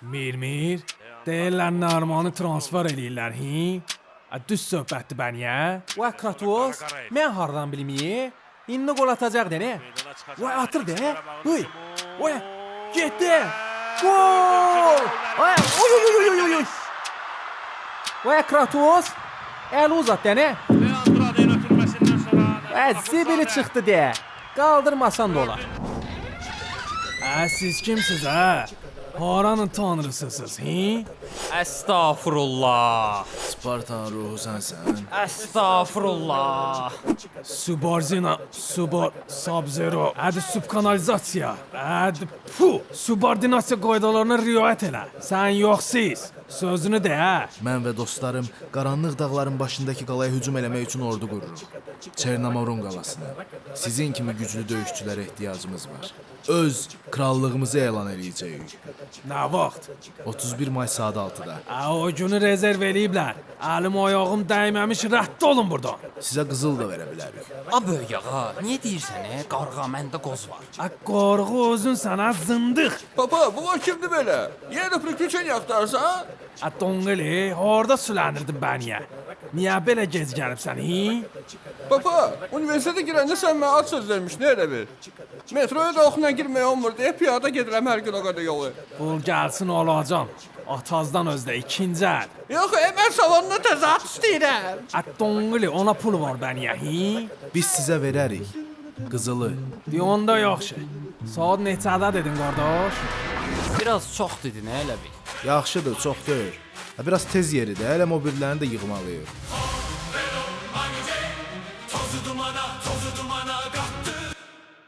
Mir, deyirlər Narmanı transfer eləyirlər, hi? Düz söhbətdir bəniyə. Vay Kratos, mən hardan bilim, İndi gol atacaq ne? Vay atır de. Vay, vay, getdi. Gol! Vay, oy oy oy oy oy. Vay Kratos, el uzat de ne? Vay zibili çıxdı de. Kaldırmasan da olar. Siz kimsiz ha? Haranın tanrısısınız, hi? Estağfurullah. Spartan ruhu sensən. Estağfurullah. Subarzina, Sub-Zero, subkanalizasiya, subordinasiya qaydalarına riayət elə. Sən yox siz, sözünü de ha. Mən və dostlarım qaranlıq dağların başındakı qalaya hücum eləmək üçün ordu qururuq. Çernamorun qalasına. Sizin kimi güclü döyüşçülərə ehtiyacımız var. Öz krallığımızı elan edəcəyik. Nə vaxt? 31 may saat 6-da. O günü rezerv eləyiblər. Əlim ayağım dəyməmiş rədd olun buradan. Sizə qızıl da verə bilərik. A böyük ağa, niyə deyirsən? Qarğa məndə qoz var. Qorğu özün sənə zındıq. Papa, bu kimdir belə? Yenə priключение axtarsan? Donqili, orada süləndirdin bəniyə. Niyə belə gec gəlibsən, hi? Papa, universitetə girəndə sən mənə ad söz vermişdin, elə bil. Metroya da oxuna girməyə olmur deyə piyada gedirəm hər gün o qədər yolu. Bul gəlsin olacam. Atazdan özdə ikinci əl. Yox, mən salonuna təzə at istəyirəm. Donqili, ona pul var bəniyə, hi? Biz sizə verərik. Qızılı. Onda yaxşı. Saat neçədə dedin, qardaş? Biraz çox dedin, elə bil. Yaxşıdır, çox deyil. Biraz tez yeridir, hələ mobillərini də yığmalıyıq.